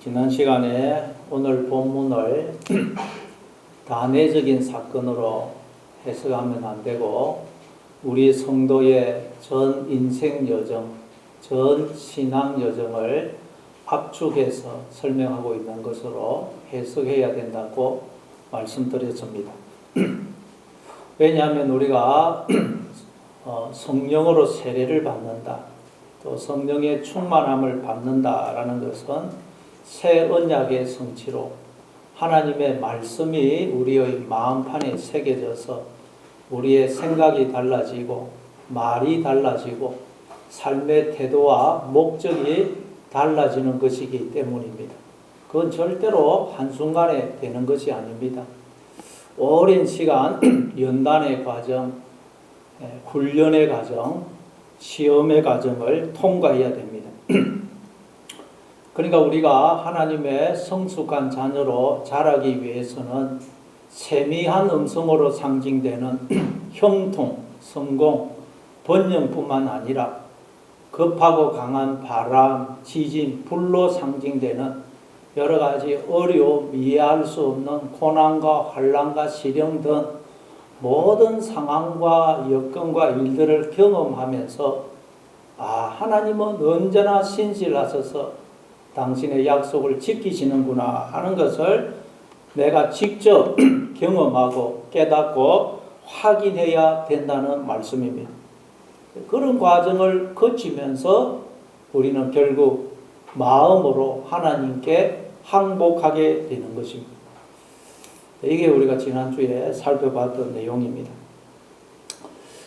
지난 시간에 오늘 본문을 단회적인 사건으로 해석하면 안 되고 우리 성도의 전 인생 여정, 전 신앙 여정을 압축해서 설명하고 있는 것으로 해석해야 된다고 말씀드렸습니다. 왜냐하면 우리가 성령으로 세례를 받는다, 또 성령의 충만함을 받는다라는 것은 새 언약의 성취로 하나님의 말씀이 우리의 마음판에 새겨져서 우리의 생각이 달라지고 말이 달라지고 삶의 태도와 목적이 달라지는 것이기 때문입니다. 그건 절대로 한순간에 되는 것이 아닙니다. 오랜 시간 연단의 과정, 훈련의 과정, 시험의 과정을 통과해야 됩니다. 그러니까 우리가 하나님의 성숙한 자녀로 자라기 위해서는 세미한 음성으로 상징되는 형통, 성공, 번영뿐만 아니라 급하고 강한 바람, 지진, 불로 상징되는 여러 가지 어려움, 이해할 수 없는 고난과 환난과 시련 등 모든 상황과 여건과 일들을 경험하면서 하나님은 언제나 신실하셔서 당신의 약속을 지키시는구나 하는 것을 내가 직접 경험하고 깨닫고 확인해야 된다는 말씀입니다. 그런 과정을 거치면서 우리는 결국 마음으로 하나님께 항복하게 되는 것입니다. 이게 우리가 지난주에 살펴봤던 내용입니다.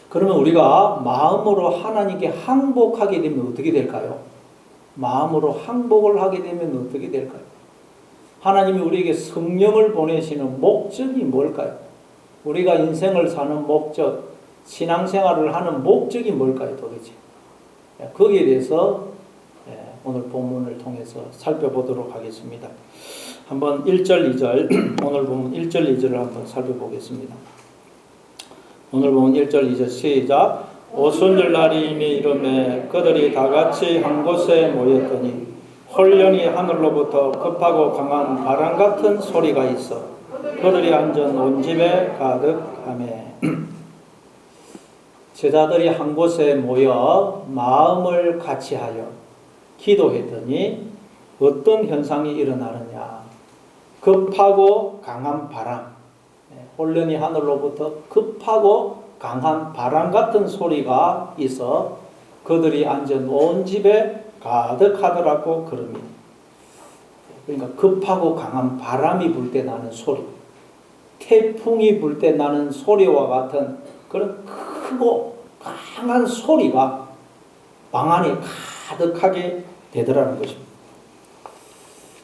그러면 우리가 마음으로 하나님께 항복하게 되면 어떻게 될까요? 마음으로 항복을 하게 되면 어떻게 될까요? 하나님이 우리에게 성령을 보내시는 목적이 뭘까요? 우리가 인생을 사는 목적, 신앙생활을 하는 목적이 뭘까요, 도대체? 거기에 대해서 오늘 본문을 통해서 살펴보도록 하겠습니다. 한번 1절, 2절, 오늘 본문 1절, 2절을 한번 살펴보겠습니다. 오늘 본문 1절, 2절 시작. 오순절 날이 이미 이르매 그들이 다같이 한 곳에 모였더니 홀련히 하늘로부터 급하고 강한 바람 같은 소리가 있어 그들이 앉은 온 집에 가득하매. 제자들이 한 곳에 모여 마음을 같이하여 기도했더니 어떤 현상이 일어나느냐. 급하고 강한 바람, 홀련히 하늘로부터 급하고 강한 바람 같은 소리가 있어 그들이 앉은 온 집에 가득하더라고 그럽니다. 그러니까 급하고 강한 바람이 불 때 나는 소리, 태풍이 불 때 나는 소리와 같은 그런 크고 강한 소리가 방 안에 가득하게 되더라는 것입니다.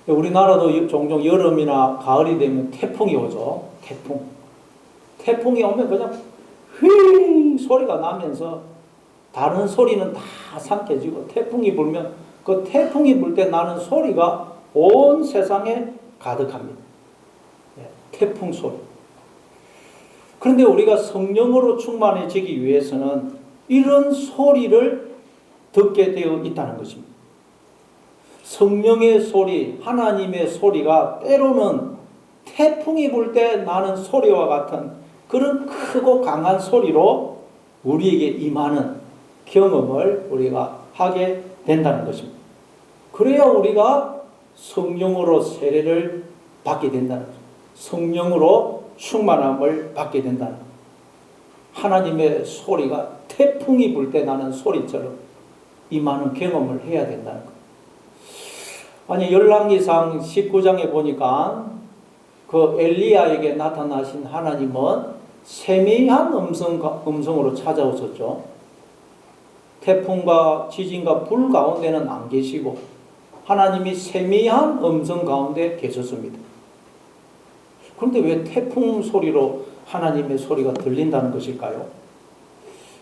우리나라도 종종 여름이나 가을이 되면 태풍이 오죠. 태풍이 오면 그냥 휘 소리가 나면서 다른 소리는 다 삼켜지고 태풍이 불면 그 태풍이 불 때 나는 소리가 온 세상에 가득합니다. 태풍 소리. 그런데 우리가 성령으로 충만해지기 위해서는 이런 소리를 듣게 되어 있다는 것입니다. 성령의 소리, 하나님의 소리가 때로는 태풍이 불 때 나는 소리와 같은 그런 크고 강한 소리로 우리에게 임하는 경험을 우리가 하게 된다는 것입니다. 그래야 우리가 성령으로 세례를 받게 된다는 것입니다. 성령으로 충만함을 받게 된다는 것입니다. 하나님의 소리가 태풍이 불 때 나는 소리처럼 임하는 경험을 해야 된다는 것입니다. 아니 열왕기상 19장에 보니까 그 엘리야에게 나타나신 하나님은 세미한 음성으로 찾아오셨죠. 태풍과 지진과 불 가운데는 안 계시고 하나님이 세미한 음성 가운데 계셨습니다. 그런데 왜 태풍 소리로 하나님의 소리가 들린다는 것일까요?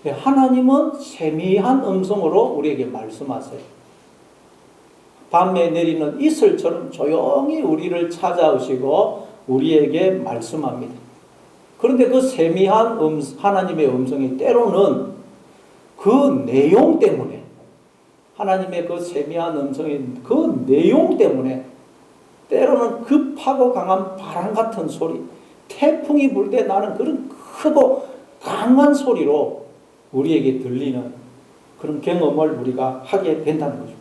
하나님은 세미한 음성으로 우리에게 말씀하세요. 밤에 내리는 이슬처럼 조용히 우리를 찾아오시고 우리에게 말씀합니다. 그런데 그 세미한 하나님의 음성이 때로는 그 내용 때문에 하나님의 그 세미한 음성인 그 내용 때문에 때로는 급하고 강한 바람 같은 소리, 태풍이 불 때 나는 그런 크고 강한 소리로 우리에게 들리는 그런 경험을 우리가 하게 된다는 거죠.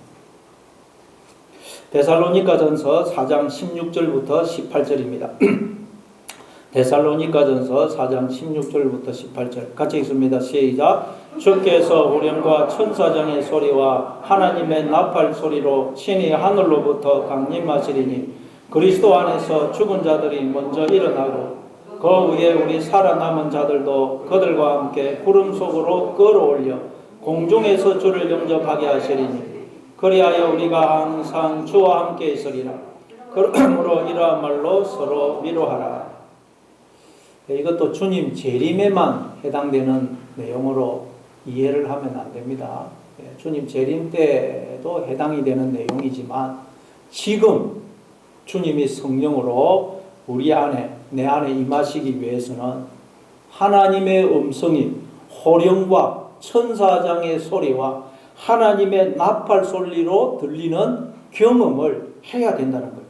데살로니가전서 4장 16절부터 18절입니다. 데살로니가전서 4장 16절부터 18절 같이 읽습니다. 시작. 주께서 후렴과 천사장의 소리와 하나님의 나팔 소리로 친히 하늘로부터 강림하시리니 그리스도 안에서 죽은 자들이 먼저 일어나고 그 위에 우리 살아남은 자들도 그들과 함께 구름 속으로 끌어올려 공중에서 주를 영접하게 하시리니 그리하여 우리가 항상 주와 함께 있으리라. 그러므로 이러한 말로 서로 위로하라. 이것도 주님 재림에만 해당되는 내용으로 이해를 하면 안 됩니다. 주님 재림 때도 해당이 되는 내용이지만 지금 주님이 성령으로 우리 안에 내 안에 임하시기 위해서는 하나님의 음성이 호령과 천사장의 소리와 하나님의 나팔 소리로 들리는 경험을 해야 된다는 거예요.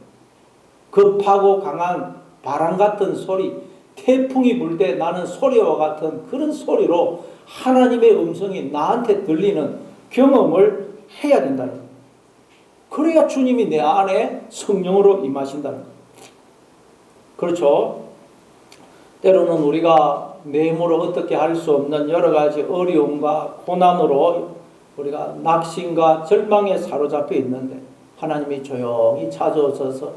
급하고 강한 바람 같은 소리, 태풍이 불 때 나는 소리와 같은 그런 소리로 하나님의 음성이 나한테 들리는 경험을 해야 된다는 거예요. 그래야 주님이 내 안에 성령으로 임하신다는 거예요. 그렇죠? 때로는 우리가 내 힘으로 어떻게 할 수 없는 여러 가지 어려움과 고난으로 우리가 낙심과 절망에 사로잡혀 있는데 하나님이 조용히 찾아오셔서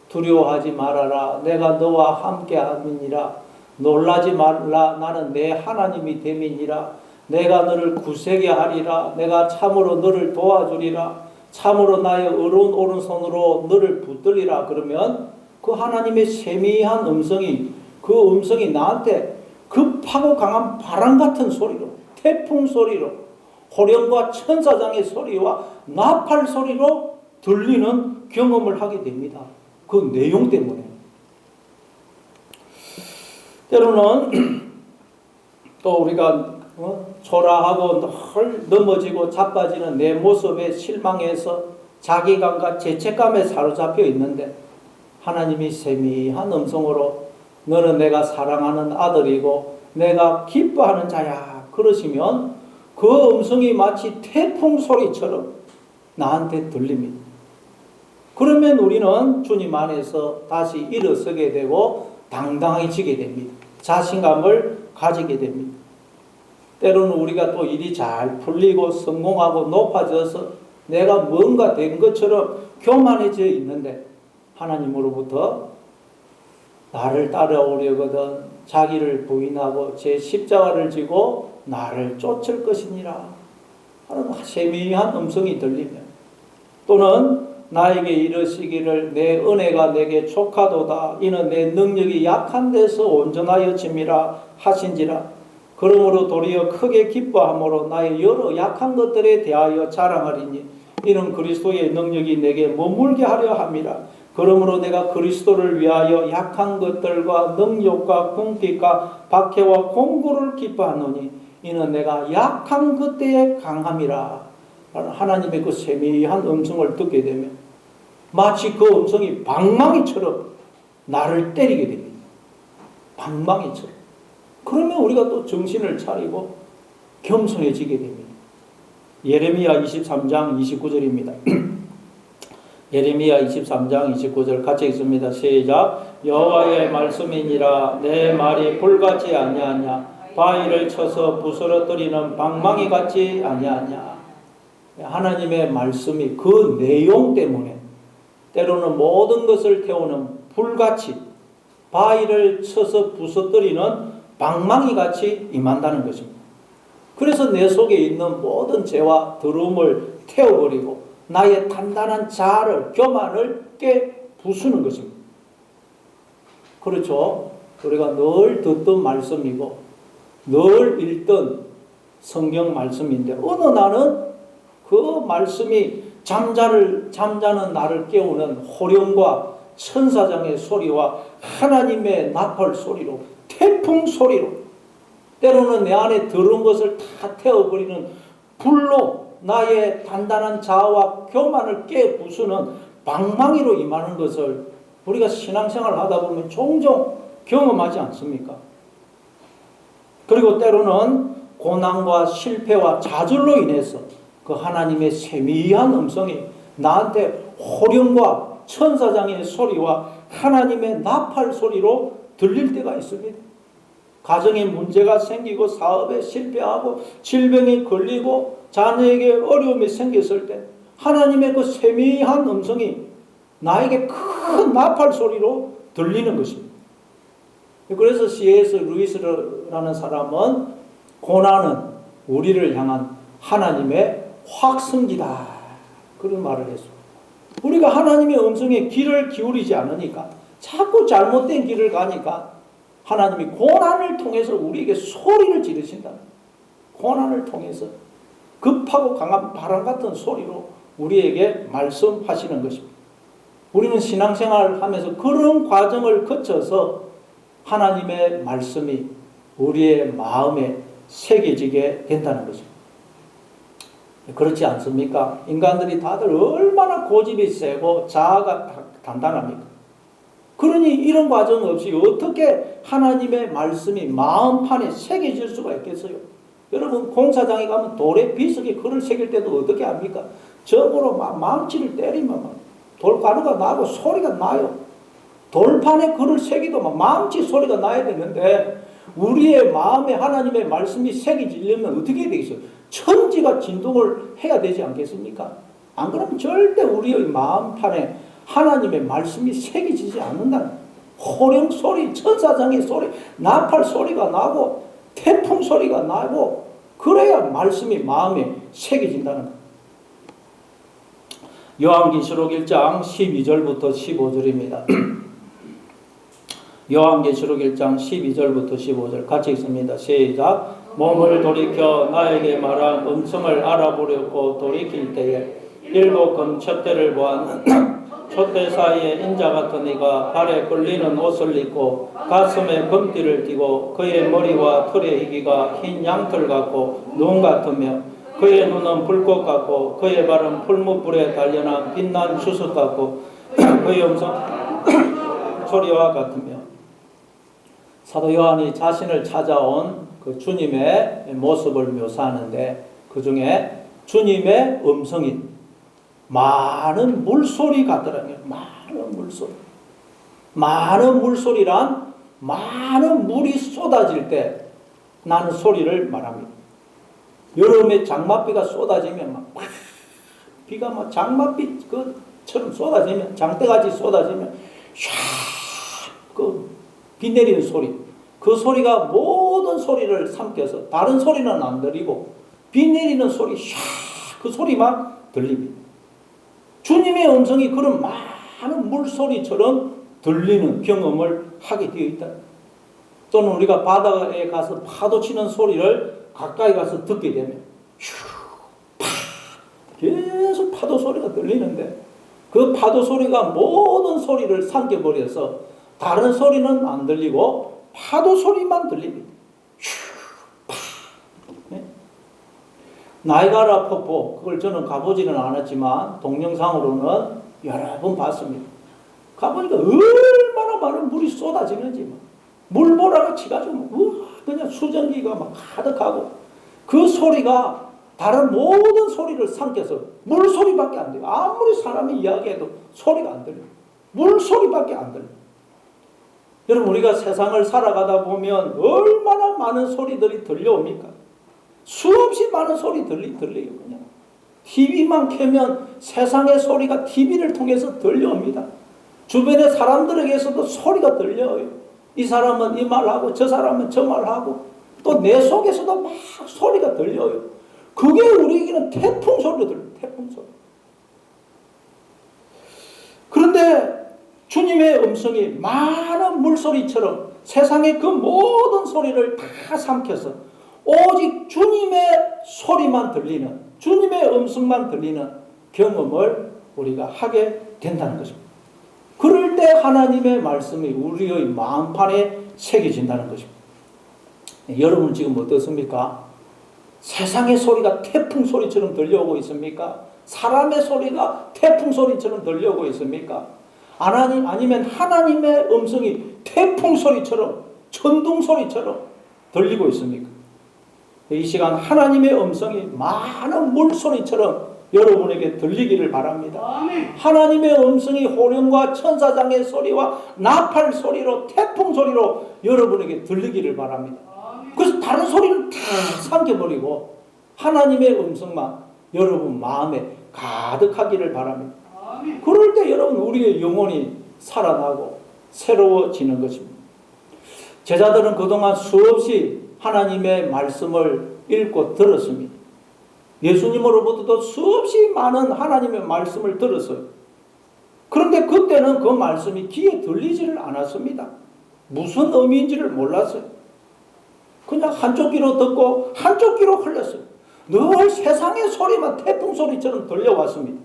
두려워하지 말아라. 내가 너와 함께 함이니라. 놀라지 말라. 나는 내 하나님이 됨이니라. 내가 너를 구세게 하리라. 내가 참으로 너를 도와주리라. 참으로 나의 의로운 오른손으로 너를 붙들리라. 그러면 그 하나님의 세미한 음성이 그 음성이 나한테 급하고 강한 바람 같은 소리로 태풍 소리로 호령과 천사장의 소리와 나팔 소리로 들리는 경험을 하게 됩니다. 그 내용 때문에. 때로는 또 우리가 초라하고 늘 넘어지고 자빠지는 내 모습에 실망해서 자기감과 죄책감에 사로잡혀 있는데 하나님이 세미한 음성으로 너는 내가 사랑하는 아들이고 내가 기뻐하는 자야 그러시면 그 음성이 마치 태풍 소리처럼 나한테 들립니다. 그러면 우리는 주님 안에서 다시 일어서게 되고 당당해지게 됩니다. 자신감을 가지게 됩니다. 때로는 우리가 또 일이 잘 풀리고 성공하고 높아져서 내가 뭔가 된 것처럼 교만해져 있는데 하나님으로부터 나를 따라오려거든 자기를 부인하고 제 십자가를 지고 나를 쫓을 것이니라 하는 세미한 음성이 들리면 또는 나에게 이르시기를 내 은혜가 내게 족하도다 이는 내 능력이 약한 데서 온전하여짐이라 하신지라 그러므로 도리어 크게 기뻐함으로 나의 여러 약한 것들에 대하여 자랑하리니 이는 그리스도의 능력이 내게 머물게 하려 함이라 그러므로 내가 그리스도를 위하여 약한 것들과 능력과 궁핍과 박해와 공고를 기뻐하노니 이는 내가 약한 그때의 강함이라 하나님의 그 세미한 음성을 듣게 되면 마치 그 음성이 방망이처럼 나를 때리게 됩니다. 방망이처럼. 그러면 우리가 또 정신을 차리고 겸손해지게 됩니다. 예레미야 23장 29절입니다. 예레미야 23장 29절 같이 읽습니다. 시작. 여호와의 말씀이니라 내 말이 불같이 아니하냐 바위를 쳐서 부스러뜨리는 방망이 같지 아니하냐. 하나님의 말씀이 그 내용 때문에 때로는 모든 것을 태우는 불같이 바위를 쳐서 부서뜨리는 방망이같이 임한다는 것입니다. 그래서 내 속에 있는 모든 죄와 더러움을 태워버리고 나의 단단한 자아를 교만을 깨 부수는 것입니다. 그렇죠? 우리가 늘 듣던 말씀이고 늘 읽던 성경 말씀인데 어느 날은 그 말씀이 잠자는 나를 깨우는 호령과 천사장의 소리와 하나님의 나팔 소리로 태풍 소리로 때로는 내 안에 더러운 것을 다 태워버리는 불로 나의 단단한 자아와 교만을 깨부수는 방망이로 임하는 것을 우리가 신앙생활을 하다 보면 종종 경험하지 않습니까? 그리고 때로는 고난과 실패와 좌절로 인해서 그 하나님의 세미한 음성이 나한테 호령과 천사장의 소리와 하나님의 나팔 소리로 들릴 때가 있습니다. 가정에 문제가 생기고 사업에 실패하고 질병에 걸리고 자녀에게 어려움이 생겼을 때 하나님의 그 세미한 음성이 나에게 큰 나팔 소리로 들리는 것입니다. 그래서 C.S. 루이스라는 사람은 고난은 우리를 향한 하나님의 확성기다, 그런 말을 했어요. 우리가 하나님의 음성에 귀를 기울이지 않으니까, 자꾸 잘못된 길을 가니까 하나님이 고난을 통해서 우리에게 소리를 지르신다. 고난을 통해서 급하고 강한 바람 같은 소리로 우리에게 말씀하시는 것입니다. 우리는 신앙생활을 하면서 그런 과정을 거쳐서 하나님의 말씀이 우리의 마음에 새겨지게 된다는 것입니다. 그렇지 않습니까? 인간들이 다들 얼마나 고집이 세고 자아가 단단합니까? 그러니 이런 과정 없이 어떻게 하나님의 말씀이 마음판에 새겨질 수가 있겠어요? 여러분, 공사장에 가면 돌에 비석에 글을 새길 때도 어떻게 합니까? 적으로 막 망치를 때리면 막 돌가루가 나고 소리가 나요. 돌판에 글을 새기도 막 망치 소리가 나야 되는데, 우리의 마음에 하나님의 말씀이 새겨지려면 어떻게 해야 되겠어요? 천지가 진동을 해야 되지 않겠습니까? 안 그러면 절대 우리의 마음판에 하나님의 말씀이 새겨지지 않는다는, 호령 소리, 천사장의 소리, 나팔 소리가 나고 태풍 소리가 나고 그래야 말씀이 마음에 새겨진다는 것. 요한계시록 1장 12절부터 15절입니다. 요한계시록 1장 12절부터 15절 같이 읽습니다. 시작. 몸을 돌이켜 나에게 말한 음성을 알아보려고 돌이킬 때에 일곱 금촛대를 보았는 촛대 사이에 인자 같은 이가 발에 끌리는 옷을 입고 가슴에 금띠를 띠고 그의 머리와 털의 희기가 흰 양털 같고 눈 같으며 그의 눈은 불꽃 같고 그의 발은 풀무불에 단련한 빛난 주석 같고 그의 음성 소리와 같으며. 사도 요한이 자신을 찾아온 그 주님의 모습을 묘사하는데, 그 중에 주님의 음성이 많은 물소리 같더라고요. 많은 물소리. 많은 물소리란 많은 물이 쏟아질 때 나는 소리를 말합니다. 여름에 장맛비가 쏟아지면 막 비가 막 장맛비 그처럼 쏟아지면, 장대같이 쏟아지면 그 비 내리는 소리, 그 소리가 모든 소리를 삼켜서 다른 소리는 안 들리고 비 내리는 소리 그 소리만 들립니다. 주님의 음성이 그런 많은 물소리처럼 들리는 경험을 하게 되어 있다. 또는 우리가 바다에 가서 파도 치는 소리를 가까이 가서 듣게 되면 계속 파도 소리가 들리는데, 그 파도 소리가 모든 소리를 삼켜버려서 다른 소리는 안 들리고 파도 소리만 들립니다. 나이가라 폭포, 그걸 저는 가보지는 않았지만 동영상으로는 여러 번 봤습니다. 가보니까 얼마나 많은 물이 쏟아지는지, 물보라가 치가지고 그냥 수증기가 막 가득하고, 그 소리가 다른 모든 소리를 삼켜서 물소리밖에 안 돼요. 아무리 사람이 이야기해도 소리가 안 들려요. 물소리밖에 안 들려요. 여러분, 우리가 세상을 살아가다 보면 얼마나 많은 소리들이 들려옵니까? 수없이 많은 소리 들려요. 그냥 TV만 켜면 세상의 소리가 TV를 통해서 들려옵니다. 주변의 사람들에게서도 소리가 들려요. 이 사람은 이 말하고 저 사람은 저 말하고, 또 내 속에서도 막 소리가 들려요. 그게 우리에게는 태풍 소리로 들려요. 태풍 소리. 그런데 주님의 음성이 많은 물소리처럼 세상의 그 모든 소리를 다 삼켜서 오직 주님의 소리만 들리는, 주님의 음성만 들리는 경험을 우리가 하게 된다는 것입니다. 그럴 때 하나님의 말씀이 우리의 마음판에 새겨진다는 것입니다. 여러분 지금 어떻습니까? 세상의 소리가 태풍 소리처럼 들려오고 있습니까? 사람의 소리가 태풍 소리처럼 들려오고 있습니까? 아니면 하나님의 음성이 태풍 소리처럼 천둥 소리처럼 들리고 있습니까? 이 시간 하나님의 음성이 많은 물소리처럼 여러분에게 들리기를 바랍니다. 아멘. 하나님의 음성이 호령과 천사장의 소리와 나팔 소리로 태풍 소리로 여러분에게 들리기를 바랍니다. 아멘. 그래서 다른 소리는 다 삼켜버리고 하나님의 음성만 여러분 마음에 가득하기를 바랍니다. 아멘. 그럴 때 여러분 우리의 영혼이 살아나고 새로워지는 것입니다. 제자들은 그동안 수없이 하나님의 말씀을 읽고 들었습니다. 예수님으로부터도 수없이 많은 하나님의 말씀을 들었어요. 그런데 그때는 그 말씀이 귀에 들리지를 않았습니다. 무슨 의미인지를 몰랐어요. 그냥 한쪽 귀로 듣고 한쪽 귀로 흘렸어요. 늘 세상의 소리만 태풍 소리처럼 들려왔습니다.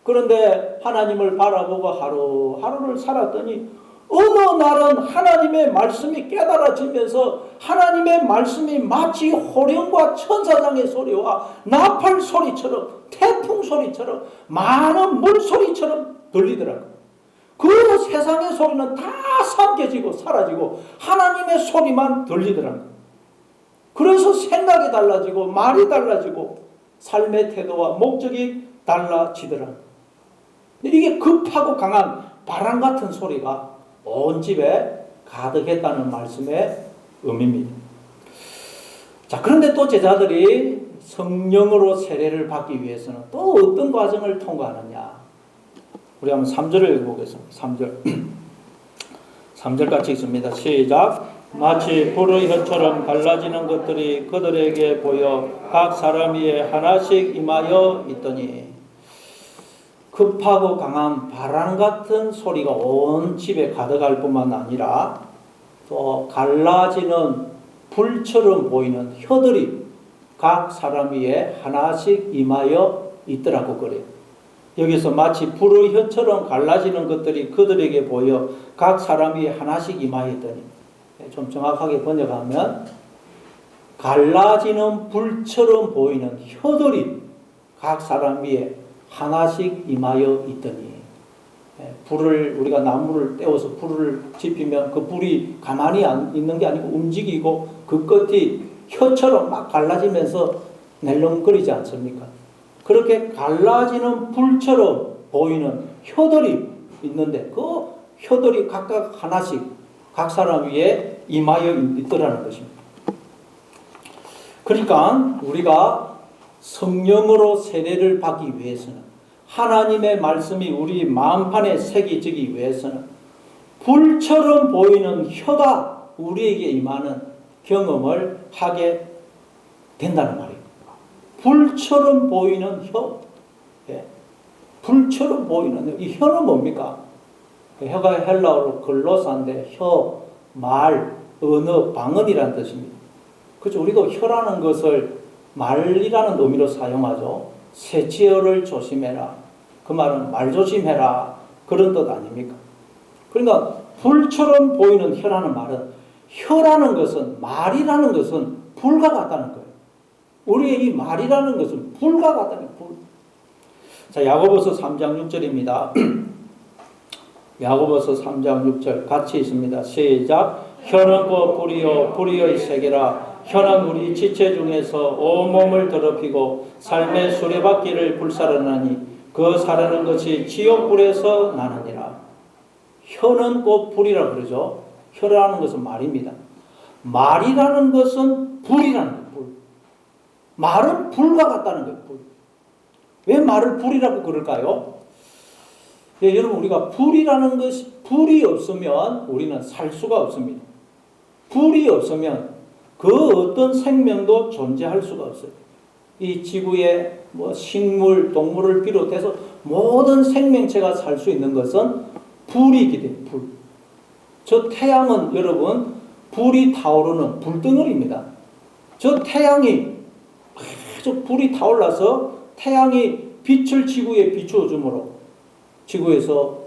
그런데 하나님을 바라보고 하루하루를 살았더니 어느 날은 하나님의 말씀이 깨달아지면서 하나님의 말씀이 마치 호령과 천사장의 소리와 나팔 소리처럼 태풍 소리처럼 많은 물소리처럼 들리더라고요. 그 세상의 소리는 다 삼켜지고 사라지고 하나님의 소리만 들리더라고요. 그래서 생각이 달라지고 말이 달라지고 삶의 태도와 목적이 달라지더라고요. 이게 급하고 강한 바람 같은 소리가 온 집에 가득했다는 말씀의 의미입니다. 자, 그런데 또 제자들이 성령으로 세례를 받기 위해서는 또 어떤 과정을 통과하느냐? 우리 한번 3절을 읽어보겠습니다. 3절. 3절 같이 읽습니다. 시작. 마치 불의 혀처럼 갈라지는 것들이 그들에게 보여 각 사람 위에 하나씩 임하여 있더니, 급하고 강한 바람 같은 소리가 온 집에 가득할 뿐만 아니라 또 갈라지는 불처럼 보이는 혀들이 각 사람 위에 하나씩 임하여 있더라고 그래요. 여기서 마치 불의 혀처럼 갈라지는 것들이 그들에게 보여 각 사람 위에 하나씩 임하여 있더니, 좀 정확하게 번역하면 갈라지는 불처럼 보이는 혀들이 각 사람 위에 하나씩 임하여 있더니, 불을 우리가 나무를 떼어서 불을 지피면 그 불이 가만히 있는 게 아니고 움직이고 그 끝이 혀처럼 막 갈라지면서 낼름거리지 않습니까? 그렇게 갈라지는 불처럼 보이는 혀들이 있는데 그 혀들이 각각 하나씩 각 사람 위에 임하여 있더라는 것입니다. 그러니까 우리가 성령으로 세례를 받기 위해서는, 하나님의 말씀이 우리 마음판에 새겨지기 위해서는 불처럼 보이는 혀가 우리에게 임하는 경험을 하게 된다는 말이에요. 불처럼 보이는 혀. 불처럼 보이는 혀. 이 혀는 뭡니까? 혀가 헬라어로 글로사인데 혀, 말, 언어, 방언이라는 뜻입니다. 그렇죠. 우리도 혀라는 것을 말이라는 의미로 사용하죠. 세치어를 조심해라. 그 말은 말 조심해라. 그런 뜻 아닙니까? 그러니까 불처럼 보이는 혀라는 말은, 혀라는 것은, 말이라는 것은 불과 같다는 거예요. 우리의 이 말이라는 것은 불과 같다는 거예요. 자, 야고보서 3장 6절입니다. 야고보서 3장 6절 같이 있습니다. 시작. 혀는 곧 불이요 불의의 세계라. 혀는 우리 지체 중에서 온몸을 더럽히고 삶의 수레바퀴를 불사르나니 그 사르는 것이 지옥불에서 나느니라. 혀는 곧 불이라 그러죠. 혀라는 것은 말입니다. 말이라는 것은 불이라는 거예요. 불. 말은 불과 같다는 거예요. 불. 왜 말을 불이라고 그럴까요? 여러분, 우리가 불이라는 것이, 불이 없으면 우리는 살 수가 없습니다. 불이 없으면 그 어떤 생명도 존재할 수가 없어요. 이 지구에 식물, 동물을 비롯해서 모든 생명체가 살 수 있는 것은 불이기 때문에 불. 저 태양은 여러분 불이 타오르는 불덩어리입니다. 저 태양이 아주 불이 타올라서 태양이 빛을 지구에 비추어 주므로 지구에서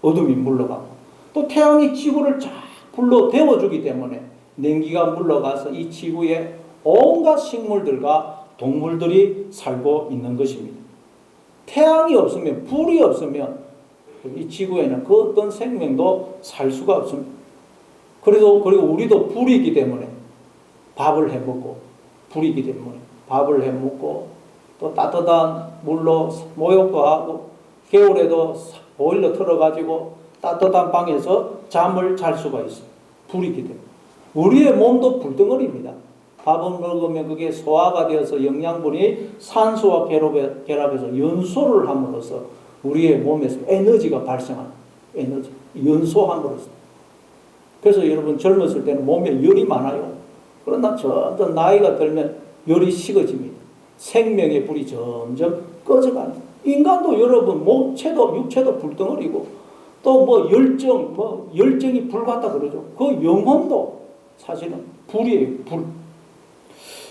어둠이 물러가고, 또 태양이 지구를 쫙 불러 데워주기 때문에 냉기가 물러가서 이 지구에 온갖 식물들과 동물들이 살고 있는 것입니다. 태양이 없으면, 불이 없으면 이 지구에는 그 어떤 생명도 살 수가 없습니다. 그리고 우리도 불이기 때문에 밥을 해 먹고, 불이기 때문에 밥을 해 먹고, 또 따뜻한 물로 목욕도 하고, 겨울에도 보일러 틀어가지고 따뜻한 방에서 잠을 잘 수가 있어요. 불이기 때문에. 우리의 몸도 불덩어리입니다. 밥을 먹으면 그게 소화가 되어서 영양분이 산소와 결합해서 연소를 함으로써 우리의 몸에서 에너지가 발생하는 에너지, 연소함으로써. 그래서 여러분 젊었을 때는 몸에 열이 많아요. 그러나 점점 나이가 들면 열이 식어집니다. 생명의 불이 점점 꺼져가는. 인간도 여러분 몸체도 육체도 불덩어리고 또 뭐 열정이 불 같다 그러죠. 그 영혼도 사실은 불이에요. 불.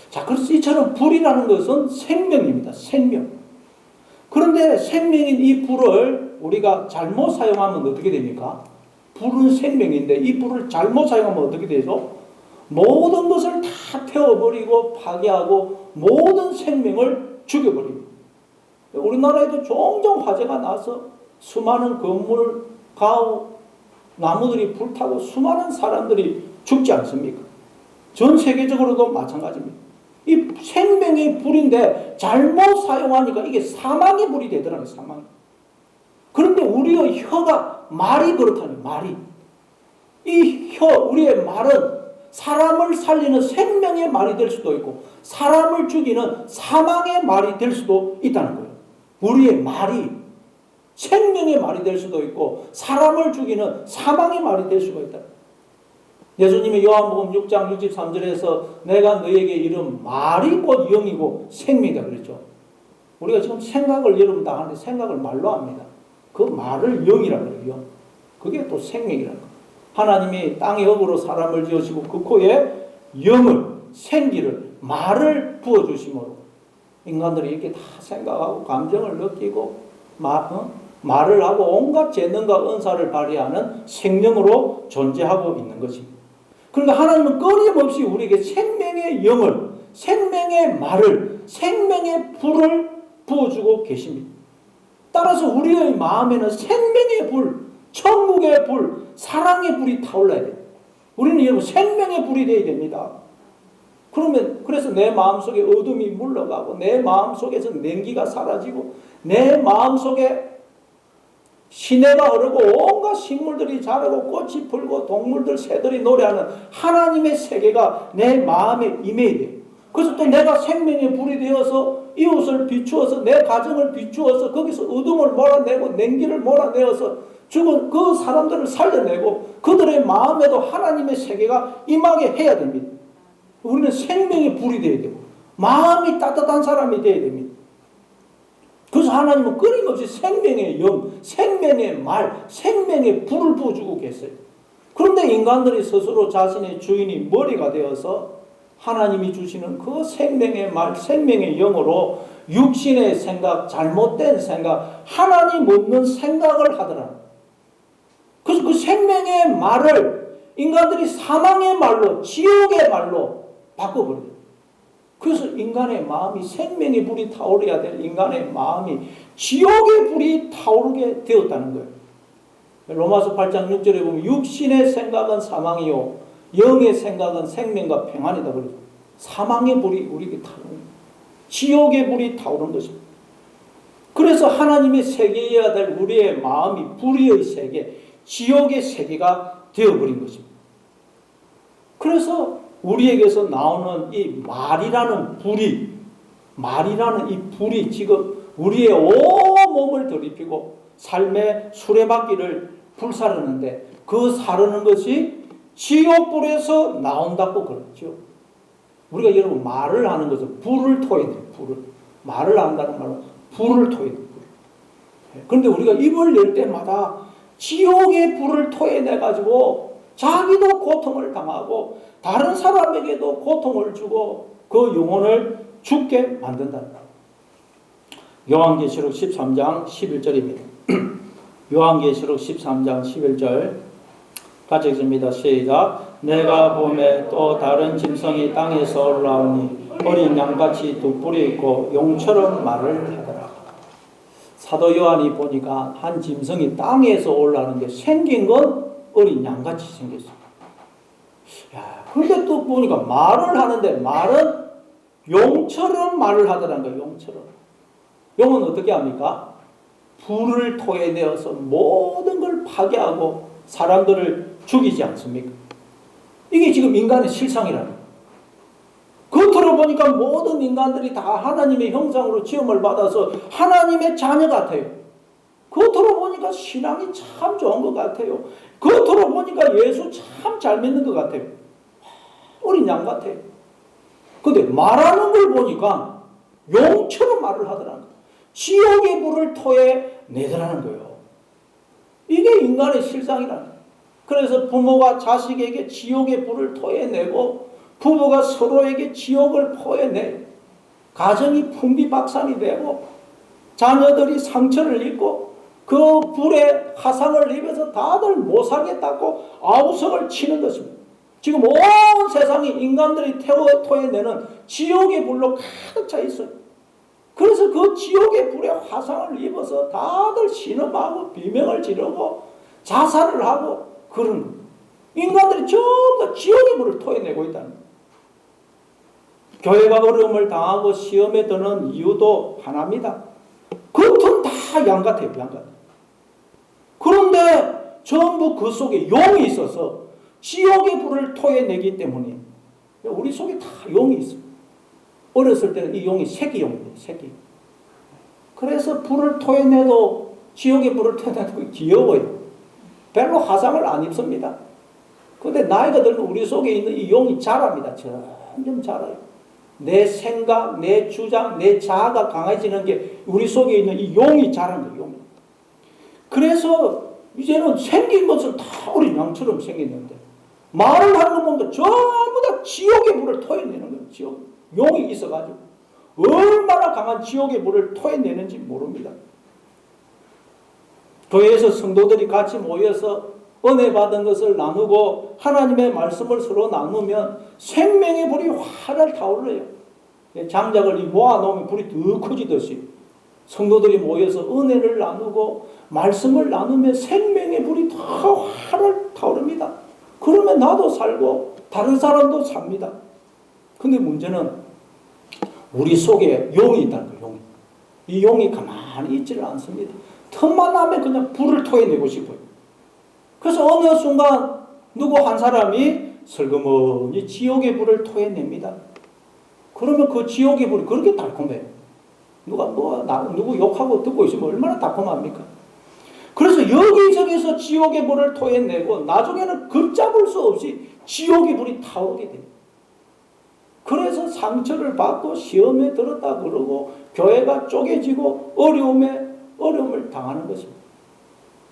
자, 그래서 이처럼 불이라는 것은 생명입니다. 생명. 그런데 생명인 이 불을 우리가 잘못 사용하면 어떻게 됩니까? 불은 생명인데 이 불을 잘못 사용하면 어떻게 되죠? 모든 것을 다 태워버리고 파괴하고 모든 생명을 죽여버립니다. 우리나라에도 종종 화재가 나서 수많은 건물, 가옥, 나무들이 불타고 수많은 사람들이 죽지 않습니까? 전 세계적으로도 마찬가지입니다. 이 생명의 불인데 잘못 사용하니까 이게 사망의 불이 되더라고요. 사망. 그런데 우리의 혀가 말이 그렇다니, 말이. 이 우리의 말은 사람을 살리는 생명의 말이 될 수도 있고 사람을 죽이는 사망의 말이 될 수도 있다는 거예요. 우리의 말이 생명의 말이 될 수도 있고 사람을 죽이는 사망의 말이 될 수가 있다. 예수님이 요한복음 6장 63절에서 내가 너에게 이른 말이 곧 영이고 생명이다 그랬죠. 우리가 지금 생각을 여러분 다 하는데 생각을 말로 합니다. 그 말을 영이라고 그래요. 그게 또 생명이라는 거. 하나님이 땅의 업으로 사람을 지으시고 그 코에 영을, 생기를, 말을 부어주심으로 인간들이 이렇게 다 생각하고 감정을 느끼고 말을 하고 온갖 재능과 은사를 발휘하는 생명으로 존재하고 있는 것입니다. 그러니까 하나님은 끊임없이 우리에게 생명의 영을, 생명의 말을, 생명의 불을 부어주고 계십니다. 따라서 우리의 마음에는 생명의 불, 천국의 불, 사랑의 불이 타올라야 돼요. 우리는 여러분 생명의 불이 되어야 됩니다. 그래서 내 마음속에 어둠이 물러가고 내 마음속에서 냉기가 사라지고 내 마음속에 시내가 흐르고 온갖 식물들이 자라고 꽃이 풀고 동물들 새들이 노래하는 하나님의 세계가 내 마음에 임해야 돼요. 그래서 또 내가 생명의 불이 되어서 이웃을 비추어서 내 가정을 비추어서 거기서 어둠을 몰아내고 냉기를 몰아내어서 죽은 그 사람들을 살려내고 그들의 마음에도 하나님의 세계가 임하게 해야 됩니다. 우리는 생명의 불이 되어야 되고 마음이 따뜻한 사람이 되어야 됩니다. 그래서 하나님은 끊임없이 생명의 영, 생명의 말, 생명의 불을 부어주고 계세요. 그런데 인간들이 스스로 자신의 주인이 머리가 되어서 하나님이 주시는 그 생명의 말, 생명의 영으로 육신의 생각, 잘못된 생각, 하나님 없는 생각을 하더라. 그래서 그 생명의 말을 인간들이 사망의 말로, 지옥의 말로 바꿔버려요. 그래서 인간의 마음이 생명의 불이 타오르야 될 인간의 마음이 지옥의 불이 타오르게 되었다는 거예요. 로마서 8장 6절에 보면 육신의 생각은 사망이요 영의 생각은 생명과 평안이다 그러죠. 사망의 불이 우리에게 타오르는 거예요. 지옥의 불이 타오르는 것입니다. 그래서 하나님의 세계여야 될 우리의 마음이 불의의 세계, 지옥의 세계가 되어버린 것입니다. 그래서 우리에게서 나오는 이 말이라는 불이 지금 우리의 온몸을 더럽히고 삶의 수레바퀴를 불사르는데 그 사르는 것이 지옥불에서 나온다고 그러죠. 우리가 여러분 말을 하는 것은 불을 토해내요. 말을 한다는 말은 불을 토해내요. 그런데 우리가 입을 열 때마다 지옥의 불을 토해내가지고 자기도 고통을 당하고 다른 사람에게도 고통을 주고 그 영혼을 죽게 만든다. 요한계시록 13장 11절입니다. 요한계시록 13장 11절 같이 읽습니다. 시작. 내가 보매 또 다른 짐승이 땅에서 올라오니 어린 양같이 두 뿔이 있고 용처럼 말을 하더라. 사도 요한이 보니까 한 짐승이 땅에서 올라오는데 생긴 건 어린 양같이 생겼어요. 야, 그런데 또 보니까 말을 하는데 말은 용처럼 말을 하더라는 거예요. 용처럼. 용은 어떻게 합니까? 불을 토해내어서 모든 걸 파괴하고 사람들을 죽이지 않습니까? 이게 지금 인간의 실상이라는 거예요. 겉으로 보니까 모든 인간들이 다 하나님의 형상으로 지음을 받아서 하나님의 자녀 같아요. 겉으로 보니까 신앙이 참 좋은 것 같아요. 겉으로 보니까 예수 참 잘 믿는 것 같아요. 어린 양 같아요. 근데 말하는 걸 보니까 용처럼 말을 하더라는 거예요. 지옥의 불을 토해내더라는 거예요. 이게 인간의 실상이라는 거예요. 그래서 부모가 자식에게 지옥의 불을 토해내고 부부가 서로에게 지옥을 토해내 가정이 풍비박산이 되고 자녀들이 상처를 입고 그 불에 화상을 입어서 다들 못 살겠다고 아우성을 치는 것입니다. 지금 온 세상이 인간들이 토해내는 지옥의 불로 가득 차 있어요. 그래서 그 지옥의 불에 화상을 입어서 다들 신음하고 비명을 지르고 자살을 하고 그런 거예요. 인간들이 전부 다 지옥의 불을 토해내고 있다는 거예요. 교회가 어려움을 당하고 시험에 드는 이유도 하나입니다. 겉은 다 양 같아요. 양 같아요. 그런데 전부 그 속에 용이 있어서 지옥의 불을 토해내기 때문에 우리 속에 다 용이 있어요. 어렸을 때는 이 용이 새끼용이에요. 새끼. 그래서 불을 토해내도 지옥의 불을 토해내도 귀여워요. 별로 화상을 안 입습니다. 그런데 나이가 들면 우리 속에 있는 이 용이 자랍니다. 점점 자라요. 내 생각, 내 주장, 내 자아가 강해지는 게 우리 속에 있는 이 용이 자란 거예요. 용. 그래서 이제는 생긴 것은 다 어린 양처럼 생겼는데 말을 하는 거 보면 전부 다 지옥의 불을 토해내는 거예요. 지옥. 용이 있어가지고 얼마나 강한 지옥의 불을 토해내는지 모릅니다. 교회에서 성도들이 같이 모여서 은혜 받은 것을 나누고 하나님의 말씀을 서로 나누면 생명의 불이 활활 타오르요. 장작을 모아놓으면 불이 더 커지듯이 성도들이 모여서 은혜를 나누고 말씀을 나누면 생명의 불이 더 활활 타오릅니다. 그러면 나도 살고 다른 사람도 삽니다. 근데 문제는 우리 속에 용이 있다는 거예요. 용이. 이 용이 가만히 있지를 않습니다. 틈만 나면 그냥 불을 토해내고 싶어요. 그래서 어느 순간 누구 한 사람이 슬그머니 지옥의 불을 토해냅니다. 그러면 그 지옥의 불이 그렇게 달콤해요. 누구 욕하고 듣고 있으면 얼마나 달콤합니까? 그래서 여기저기서 지옥의 불을 토해내고 나중에는 걷잡을 수 없이 지옥의 불이 타오르게 돼요. 그래서 상처를 받고 시험에 들었다 그러고 교회가 쪼개지고 어려움을 당하는 것입니다.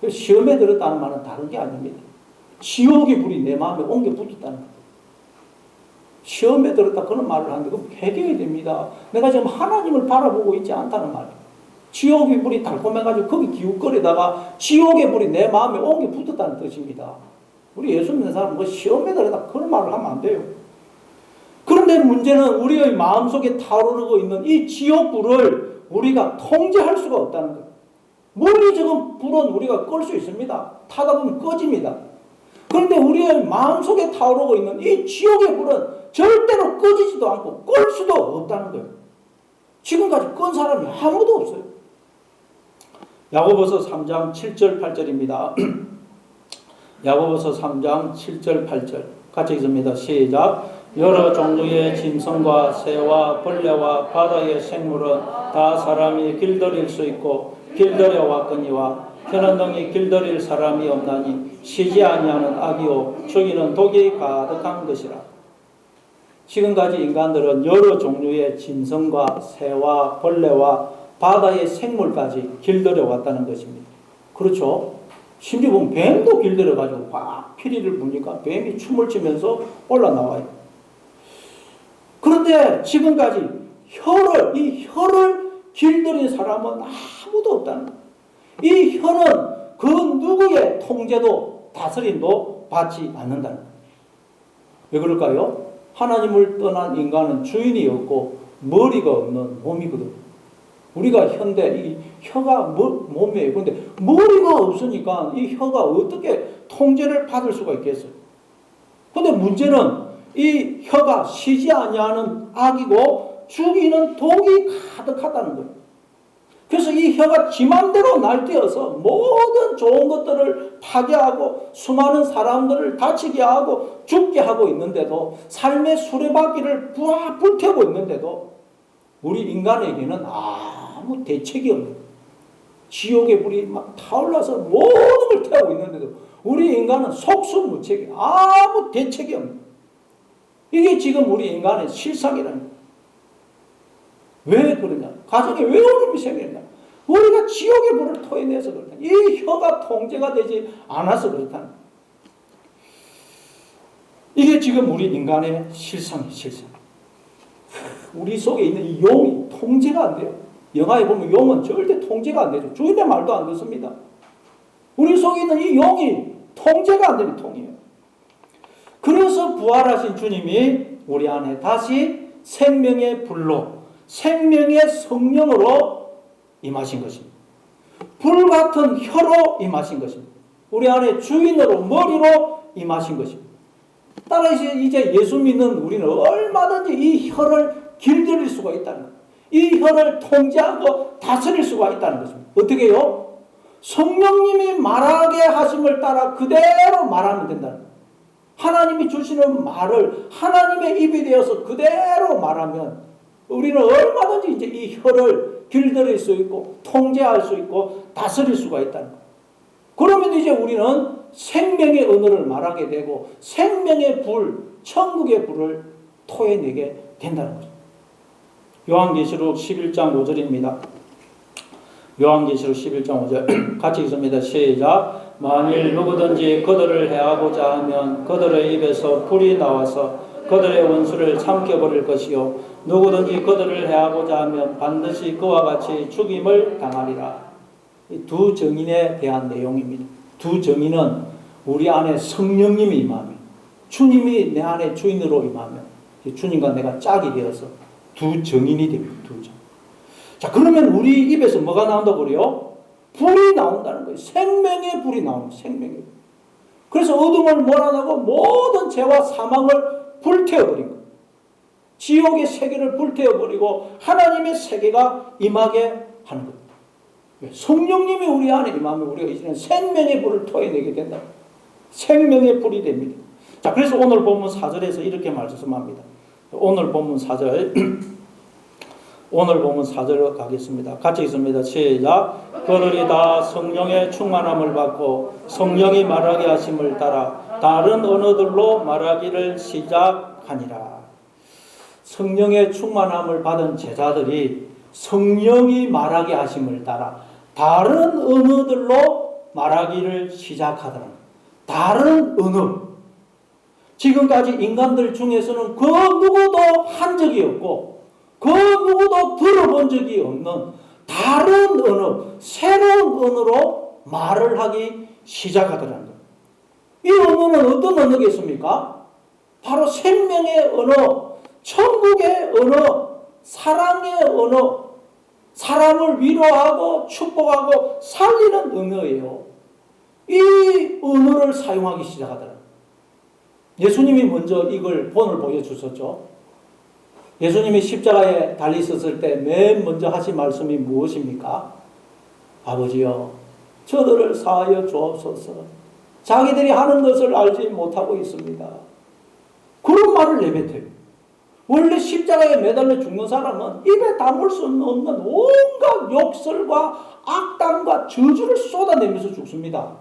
시험에 들었다는 말은 다른 게 아닙니다. 지옥의 불이 내 마음에 옮겨 붙었다는 거예요. 시험에 들었다 그런 말을 하는데 그럼 회개해야 됩니다. 내가 지금 하나님을 바라보고 있지 않다는 말이에요. 지옥의 불이 달콤해가지고 거기 기웃거리다가 지옥의 불이 내 마음에 옮겨 붙었다는 뜻입니다. 우리 예수 믿는 사람은 뭐 시험에 들었다 그런 말을 하면 안 돼요. 그런데 문제는 우리의 마음속에 타오르고 있는 이 지옥불을 우리가 통제할 수가 없다는 거예요. 물리적인 불은 우리가 끌 수 있습니다. 타다 보면 꺼집니다. 그런데 우리의 마음속에 타오르고 있는 이 지옥의 불은 절대로 꺼지지도 않고 끌 수도 없다는 거예요. 지금까지 끈 사람이 아무도 없어요. 야고보서 3장 7절 8절입니다. 야고보서 3장 7절 8절 같이 읽습니다. 시작. 여러 종류의 짐승과 새와 벌레와 바다의 생물은 다 사람이 길들일 수 있고 길들여 왔거니와 혀는 능히 길들일 사람이 없나니 쉬지 아니하는 악이요 죽이는 독이 가득한 것이라. 지금까지 인간들은 여러 종류의 짐승과 새와 벌레와 바다의 생물까지 길들여 왔다는 것입니다. 그렇죠? 심지어 보면 뱀도 길들여 가지고 확 피리를 부니까 뱀이 춤을 추면서 올라나와요. 그런데 지금까지 이 혀를 길들인 사람은 아무도 없다는 거예요. 이 혀는 그 누구의 통제도 다스림도 받지 않는다는 거예요. 왜 그럴까요? 하나님을 떠난 인간은 주인이 없고 머리가 없는 몸이거든요. 우리가 현대 이 혀가 몸이에요. 그런데 머리가 없으니까 이 혀가 어떻게 통제를 받을 수가 있겠어요? 근데 문제는 이 혀가 쉬지 아니하는 악이고 죽이는 독이 가득하다는 거예요. 그래서 이 혀가 지 맘대로 날뛰어서 모든 좋은 것들을 파괴하고 수많은 사람들을 다치게 하고 죽게 하고 있는데도, 삶의 수레바퀴를 불태우고 있는데도 우리 인간에게는 아무 대책이 없는 거예요. 지옥의 불이 막 타올라서 모든 걸 태우고 있는데도 우리 인간은 속수무책이에요. 아무 대책이 없는 거예요. 이게 지금 우리 인간의 실상이라는 거예요. 왜 그러냐? 가정에 왜 어려움이 생기느냐? 우리가 지옥의 불을 토해내서 그렇다. 이 혀가 통제가 되지 않아서 그렇다는 거예요. 이게 지금 우리 인간의 실상이에요. 실상. 우리 속에 있는 이 용이 통제가 안 돼요. 영화에 보면 용은 절대 통제가 안 되죠. 주인의 말도 안 듣습니다. 우리 속에 있는 이 용이 통제가 안 되는 통이에요. 그래서 부활하신 주님이 우리 안에 다시 생명의 불로, 생명의 성령으로 임하신 것입니다. 불같은 혀로 임하신 것입니다. 우리 안에 주인으로, 머리로 임하신 것입니다. 따라서 이제 예수 믿는 우리는 얼마든지 이 혀를 길들일 수가 있다는 거예요. 이 혀를 통제하고 다스릴 수가 있다는 것입니다. 어떻게 해요? 성령님이 말하게 하심을 따라 그대로 말하면 된다는 거예요. 하나님이 주시는 말을 하나님의 입이 되어서 그대로 말하면 우리는 얼마든지 이제 이 혀를 길들일 수 있고 통제할 수 있고 다스릴 수가 있다는 거예요. 그러면 이제 우리는 생명의 언어를 말하게 되고 생명의 불, 천국의 불을 토해내게 된다는 거죠. 요한계시록 11장 5절입니다. 요한계시록 11장 5절 같이 읽습니다. 시작. 만일 누구든지 그들을 해하고자 하면 그들의 입에서 불이 나와서 그들의 원수를 삼켜버릴 것이요 누구든지 그들을 해하고자 하면 반드시 그와 같이 죽임을 당하리라. 이 두 증인에 대한 내용입니다. 두 증인은 우리 안에 성령님이 임하면, 주님이 내 안에 주인으로 임하면 주님과 내가 짝이 되어서 두 증인이 됩니다. 두 증인. 자, 그러면 우리 입에서 뭐가 나온다고 그래요? 불이 나온다는 거예요. 생명의 불이 나옵니다. 생명의 불. 그래서 어둠을 몰아내고 모든 죄와 사망을 불태워버린 거예요. 지옥의 세계를 불태워버리고 하나님의 세계가 임하게 하는 거예요. 성령님이 우리 안에 임하면 우리가 이제는 생명의 불을 토해내게 된다. 생명의 불이 됩니다. 자, 그래서 오늘 본문 4절에서 이렇게 말씀합니다. 오늘 본문 4절 오늘 본문 4절로 가겠습니다. 같이 읽습니다. 시작. 그들이 다 성령의 충만함을 받고 성령이 말하게 하심을 따라 다른 언어들로 말하기를 시작하니라. 성령의 충만함을 받은 제자들이 성령이 말하게 하심을 따라 다른 언어들로 말하기를 시작하더라. 다른 언어. 지금까지 인간들 중에서는 그 누구도 한 적이 없고 그 누구도 들어본 적이 없는 다른 언어, 새로운 언어로 말을 하기 시작하더라는 거예요. 이 언어는 어떤 언어겠습니까? 바로 생명의 언어, 천국의 언어, 사랑의 언어, 사람을 위로하고 축복하고 살리는 언어예요. 이 언어를 사용하기 시작하더라. 예수님이 먼저 이걸 본을 보여주셨죠. 예수님이 십자가에 달리셨을 때 맨 먼저 하신 말씀이 무엇입니까? 아버지여, 저들을 사하여 주옵소서. 자기들이 하는 것을 알지 못하고 있습니다. 그런 말을 내뱉어요. 원래 십자가에 매달려 죽는 사람은 입에 담을 수 없는 온갖 욕설과 악담과 저주를 쏟아내면서 죽습니다.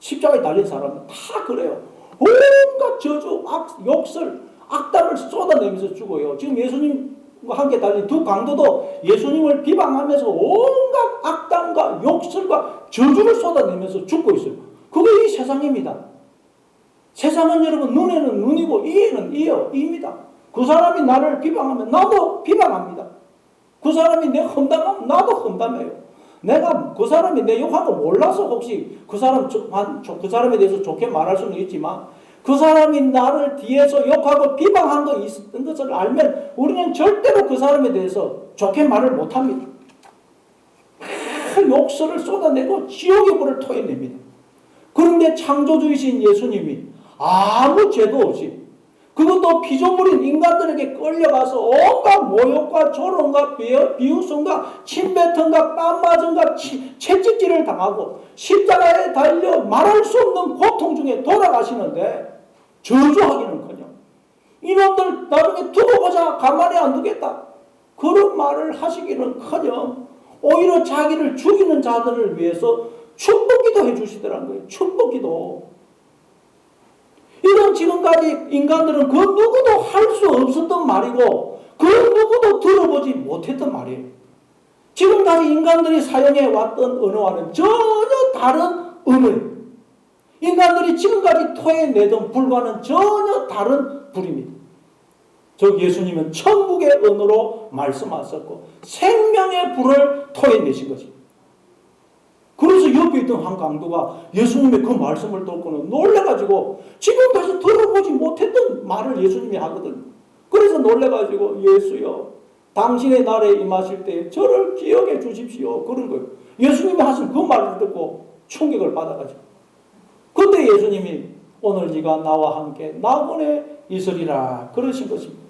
십자가에 달린 사람은 다 그래요. 온갖 저주, 욕설, 악담을 쏟아내면서 죽어요. 지금 예수님과 함께 달린 두 강도도 예수님을 비방하면서 온갖 악담과 욕설과 저주를 쏟아내면서 죽고 있어요. 그게 이 세상입니다. 세상은 여러분 눈에는 눈이고 이에는 이입니다. 그 사람이 나를 비방하면 나도 비방합니다. 그 사람이 내 험담하면 나도 험담해요. 내가 그 사람이 내 욕한 거 몰라서 혹시 그 사람에 대해서 좋게 말할 수는 있지만 그 사람이 나를 뒤에서 욕하고 비방한 거 있었던 것을 알면 우리는 절대로 그 사람에 대해서 좋게 말을 못합니다. 욕설을 쏟아내고 지옥의 불을 토해냅니다. 그런데 창조주이신 예수님이 아무 죄도 없이 그것도 피조물인 인간들에게 끌려가서 온갖 모욕과 조롱과 비웃음과 침뱉음과 뺨맞음과 채찍질을 당하고 십자가에 달려 말할 수 없는 고통 중에 돌아가시는데 저주하기는커녕 이놈들 나중에 두고 보자 가만히 안 두겠다 그런 말을 하시기는커녕 오히려 자기를 죽이는 자들을 위해서 축복기도 해주시더란 거예요. 축복기도. 이런 지금까지 인간들은 그 누구도 할 수 없었던 말이고 그 누구도 들어보지 못했던 말이에요. 지금까지 인간들이 사용해 왔던 언어와는 전혀 다른 언어예요. 인간들이 지금까지 토해내던 불과는 전혀 다른 불입니다. 저 예수님은 천국의 언어로 말씀하셨고 생명의 불을 토해내신 것입니다. 그래서 옆에 있던 한 강도가 예수님의 그 말씀을 듣고는 놀래가지고 지금까지 들어보지 못했던 말을 예수님이 하거든요. 그래서 놀래가지고 예수여 당신의 날에 임하실 때 저를 기억해 주십시오. 그런 거예요. 예수님이 하신 그 말을 듣고 충격을 받아가지고 그때 예수님이 오늘 네가 나와 함께 낙원에 있으리라 그러신 것입니다.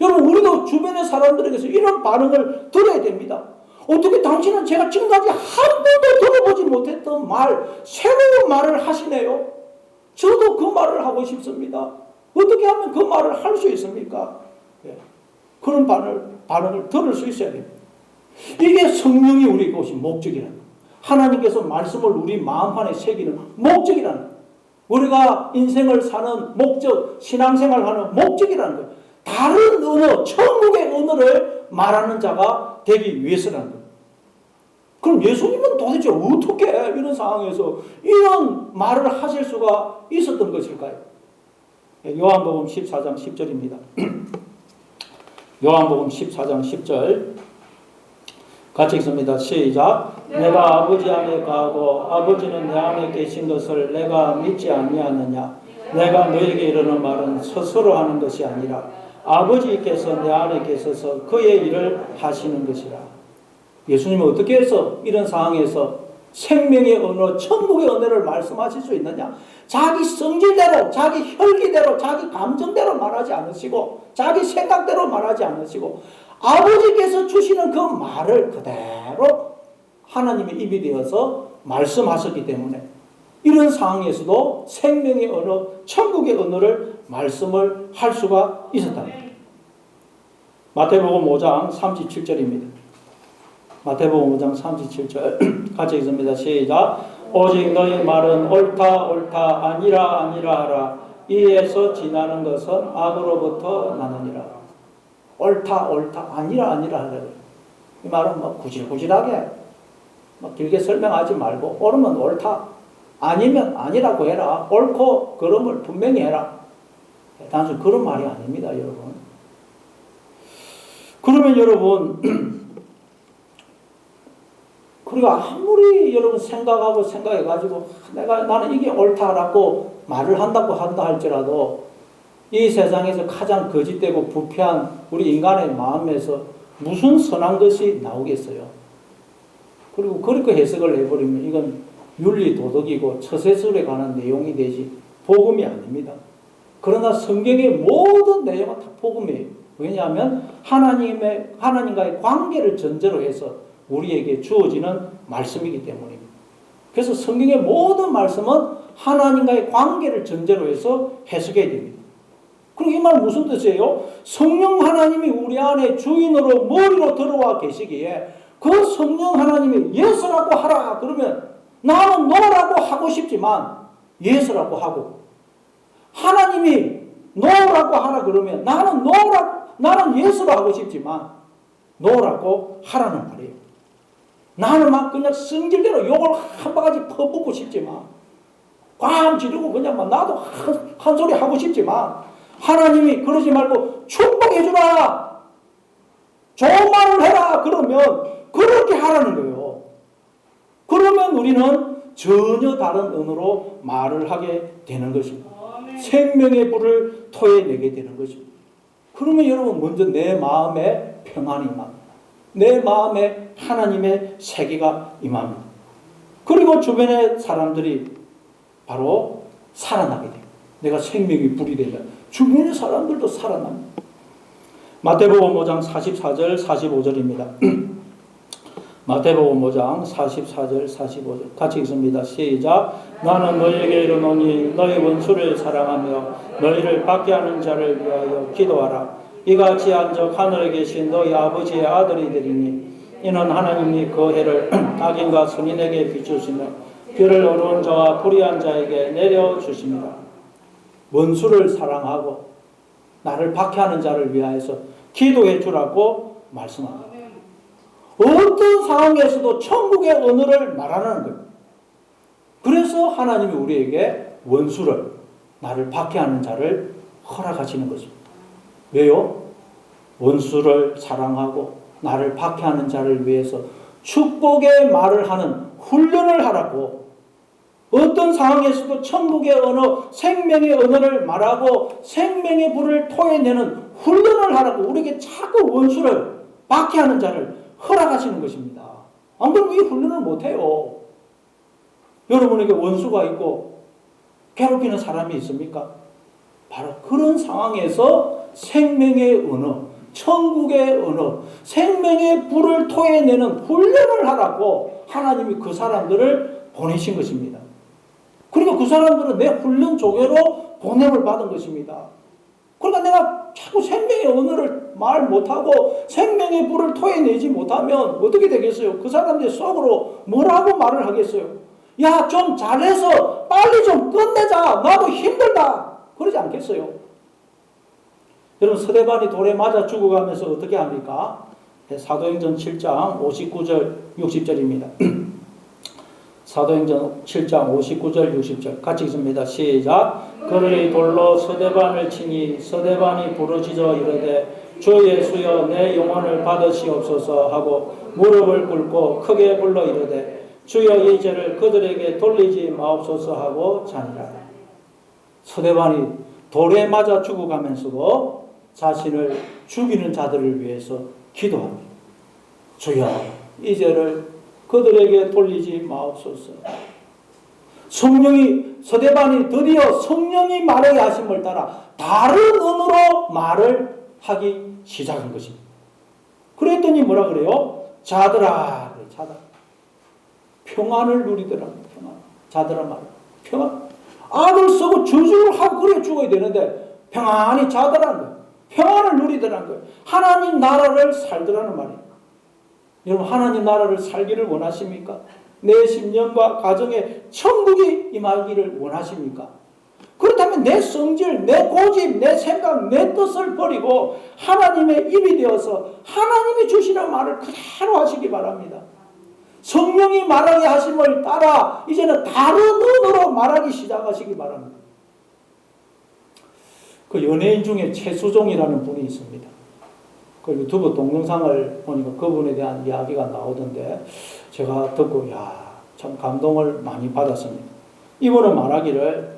여러분 우리도 주변의 사람들에게서 이런 반응을 들어야 됩니다. 어떻게 당신은 제가 지금까지 한 번도 들어보지 못했던 말, 새로운 말을 하시네요. 저도 그 말을 하고 싶습니다. 어떻게 하면 그 말을 할 수 있습니까? 그런 반응을 들을 수 있어야 됩니다. 이게 성령이 우리에게 오신 목적이라는 거예요. 하나님께서 말씀을 우리 마음판에 새기는 목적이라는 거예요. 우리가 인생을 사는 목적, 신앙생활하는 목적이라는 거예요. 다른 언어, 천국의 언어를 말하는 자가 되기 위해서라는 거예요. 그럼 예수님은 도대체 어떻게 이런 상황에서 이런 말을 하실 수가 있었던 것일까요? 요한복음 14장 10절입니다. 요한복음 14장 10절 같이 읽습니다. 시작. 내가 아버지 안에 가고 아버지는 내 안에 계신 것을 내가 믿지 아니하느냐. 내가 너에게 이르는 말은 스스로 하는 것이 아니라 아버지께서 내 안에 계셔서 그의 일을 하시는 것이라. 예수님은 어떻게 해서 이런 상황에서 생명의 언어, 천국의 언어를 말씀하실 수 있느냐? 자기 성질대로, 자기 혈기대로, 자기 감정대로 말하지 않으시고 자기 생각대로 말하지 않으시고 아버지께서 주시는 그 말을 그대로 하나님의 입이 되어서 말씀하셨기 때문에 이런 상황에서도 생명의 언어, 천국의 언어를 말씀을 할 수가 있었답니다. 마태복음 5장 37절입니다. 마태복음 5장 37절 같이 읽습니다. 시작. 오직 너희 말은 옳다 옳다 아니라 아니라 하라. 이에서 지나는 것은 악으로부터 나느니라. 옳다 옳다 아니라 아니라 하라. 이 말은 뭐 구질구질하게 뭐 길게 설명하지 말고 옳으면 옳다 아니면 아니라고 해라. 옳고 그름을 분명히 해라. 단순히 그런 말이 아닙니다, 여러분. 그러면 여러분 그리고 아무리 여러분 생각하고 생각해가지고 나는 이게 옳다라고 말을 한다 할지라도 이 세상에서 가장 거짓되고 부패한 우리 인간의 마음에서 무슨 선한 것이 나오겠어요? 그리고 그렇게 해석을 해버리면 이건 윤리 도덕이고 처세술에 관한 내용이 되지 복음이 아닙니다. 그러나 성경의 모든 내용은 다 복음이에요. 왜냐하면 하나님과의 관계를 전제로 해서 우리에게 주어지는 말씀이기 때문입니다. 그래서 성경의 모든 말씀은 하나님과의 관계를 전제로 해서 해석해야 됩니다. 그리고 이 말 무슨 뜻이에요? 성령 하나님이 우리 안에 주인으로 머리로 들어와 계시기에 그 성령 하나님이 예수라고 하라 그러면 나는 너라고 하고 싶지만 예수라고 하고 하나님이 너라고 하라 그러면 나는 예수로 하고 싶지만 너라고 하라는 말이에요. 나는 막 그냥 성질대로 욕을 한 바가지 퍼붓고 싶지만 꽝 지르고 그냥 막 나도 한 소리 하고 싶지만 하나님이 그러지 말고 축복해주라 좋은 말을 해라 그러면 그렇게 하라는 거예요. 그러면 우리는 전혀 다른 언어로 말을 하게 되는 것입니다. 생명의 불을 토해내게 되는 것입니다. 그러면 여러분 먼저 내 마음에 평안이 임합니다. 내 마음에 하나님의 세계가 임합니다. 그리고 주변의 사람들이 바로 살아나게 돼요. 내가 생명이 불이 되면 주변의 사람들도 살아납니다. 마태복음 5장 44절 45절입니다. 마태복음 5장 44절 45절 같이 읽습니다. 시작. 나는 너희에게 이르노니 너희 원수를 사랑하며 너희를 박해하는 자를 위하여 기도하라. 이같이 한즉 하늘에 계신 너희 아버지의 아들이 되리니 이는 하나님이 그 해를 악인과 선인에게 비추시며 비를 어려운 자와 불의한 자에게 내려주십니다. 원수를 사랑하고 나를 박해하는 자를 위하여서 기도해 주라고 말씀합니다. 어떤 상황에서도 천국의 언어를 말하는 거예요. 그래서 하나님이 우리에게 원수를, 나를 박해하는 자를 허락하시는 것입니다. 왜요? 원수를 사랑하고 나를 박해하는 자를 위해서 축복의 말을 하는 훈련을 하라고. 어떤 상황에서도 천국의 언어, 생명의 언어를 말하고 생명의 불을 토해내는 훈련을 하라고 우리에게 자꾸 원수를 박해하는 자를 허락하시는 것입니다. 안 그러면 이 훈련을 못해요. 여러분에게 원수가 있고 괴롭히는 사람이 있습니까? 바로 그런 상황에서 생명의 언어, 천국의 언어, 생명의 불을 토해내는 훈련을 하라고 하나님이 그 사람들을 보내신 것입니다. 그러니까 그 사람들은 내 훈련 조계로 보냄을 받은 것입니다. 그러니까 내가 자꾸 생명의 언어를 말 못하고 생명의 불을 토해내지 못하면 어떻게 되겠어요? 그 사람들 속으로 뭐라고 말을 하겠어요? 야, 좀 잘해서 빨리 좀 끝내자. 나도 힘들다. 그러지 않겠어요? 여러분, 서대반이 돌에 맞아 죽어가면서 어떻게 합니까? 사도행전 7장 59절 60절입니다. 사도행전 7장 59절 60절 같이 읽습니다. 시작. 그들이 돌로 서대반을 치니 서대반이 부르짖어 이르되 주 예수여 내 영혼을 받으시옵소서 하고 무릎을 꿇고 크게 불러 이르되 주여 이 죄를 그들에게 돌리지 마옵소서 하고 자니라. 서대반이 돌에 맞아 죽어가면서도 자신을 죽이는 자들을 위해서 기도합니다. 주여 이 죄를 그들에게 돌리지 마옵소서. 성령이, 서대반이 드디어 성령이 말하게 하심을 따라 다른 언어로 말을 하기 시작한 것입니다. 그랬더니 뭐라 그래요? 자들아, 자들아. 평안을 누리더라. 평안. 자들아 말. 평안. 악을 쓰고 저주를 하고 그래 죽어야 되는데 평안히 자더라는 거예요. 평안을 누리더라는 거예요. 하나님 나라를 살더라는 말이에요. 여러분, 하나님 나라를 살기를 원하십니까? 내 심령과 가정에 천국이 임하기를 원하십니까? 그렇다면 내 성질, 내 고집, 내 생각, 내 뜻을 버리고 하나님의 입이 되어서 하나님이 주시는 말을 그대로 하시기 바랍니다. 성령이 말하게 하심을 따라 이제는 다른 언어로 말하기 시작하시기 바랍니다. 그 연예인 중에 최수종이라는 분이 있습니다. 그 유튜브 동영상을 보니까 그분에 대한 이야기가 나오던데 제가 듣고 참 감동을 많이 받았습니다. 이분은 말하기를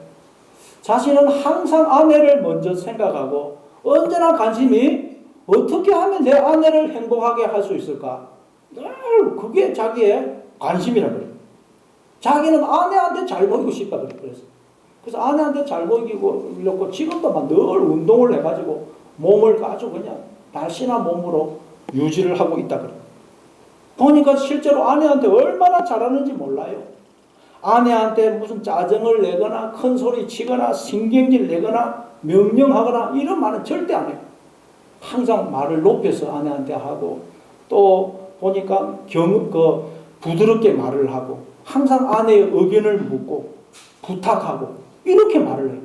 자신은 항상 아내를 먼저 생각하고 언제나 관심이 어떻게 하면 내 아내를 행복하게 할 수 있을까? 늘 그게 자기의 관심이라 그래요. 자기는 아내한테 잘 보이고 싶다 그래요. 그래서 아내한테 잘 보이고 이렇고 지금도 막 늘 운동을 해가지고 몸을 아주 그냥 날씬한 몸으로 유지를 하고 있다 그래요. 보니까 실제로 아내한테 얼마나 잘하는지 몰라요. 아내한테 무슨 짜증을 내거나 큰 소리 치거나 신경질 내거나 명령하거나 이런 말은 절대 안 해요. 항상 말을 높여서 아내한테 하고 또 보니까 부드럽게 말을 하고 항상 아내의 의견을 묻고 부탁하고 이렇게 말을 해요.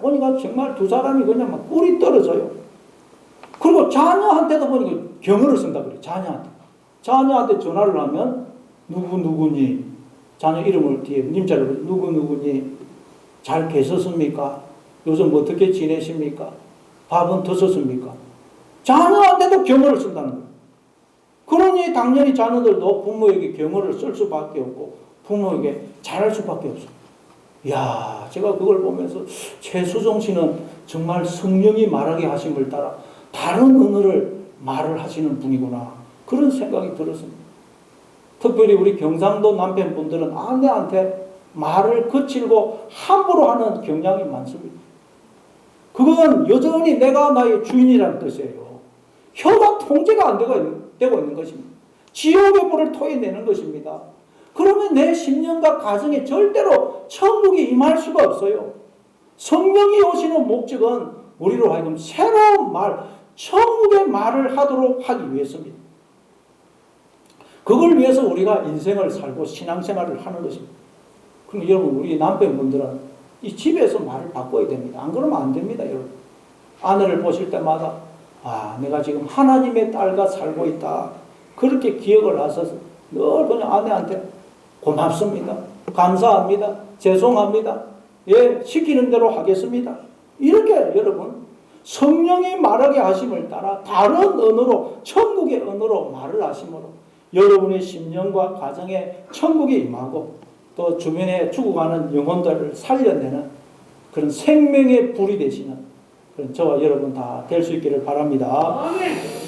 보니까 정말 두 사람이 그냥 막 꿀이 떨어져요. 그리고 자녀한테도 보니까 경어를 쓴다 그래요. 자녀한테 전화를 하면 누구니 자녀 이름을 뒤에 님자를 누구니 잘 계셨습니까? 요즘 어떻게 지내십니까? 밥은 드셨습니까? 자녀한테도 경어를 쓴다는 거예요. 그러니 당연히 자녀들도 부모에게 경어를 쓸 수밖에 없고 부모에게 잘할 수밖에 없어요. 제가 그걸 보면서 최수종 씨는 정말 성령이 말하게 하심을 따라 다른 언어를 말을 하시는 분이구나. 그런 생각이 들었습니다. 특별히 우리 경상도 남편분들은 아내한테 말을 거칠고 함부로 하는 경향이 많습니다. 그건 여전히 내가 나의 주인이라는 뜻이에요. 혀가 통제가 안 되고 있는 것입니다. 지옥의 불을 토해내는 것입니다. 그러면 내 심령과 가정에 절대로 천국이 임할 수가 없어요. 성령이 오시는 목적은 우리로 하여금 새로운 말, 천국의 말을 하도록 하기 위해서입니다. 그걸 위해서 우리가 인생을 살고 신앙생활을 하는 것입니다. 그럼 여러분, 우리 남편분들은 이 집에서 말을 바꿔야 됩니다. 안 그러면 안 됩니다, 여러분. 아내를 보실 때마다 내가 지금 하나님의 딸과 살고 있다. 그렇게 기억을 하셔서 늘 그냥 아내한테 고맙습니다. 감사합니다. 죄송합니다. 예, 시키는 대로 하겠습니다. 이렇게 여러분, 성령이 말하게 하심을 따라 다른 언어로, 천국의 언어로 말을 하심으로 여러분의 심령과 가정에 천국이 임하고 또 주변에 죽어가는 영혼들을 살려내는 그런 생명의 불이 되시는 그런 저와 여러분 다 될 수 있기를 바랍니다. 아멘.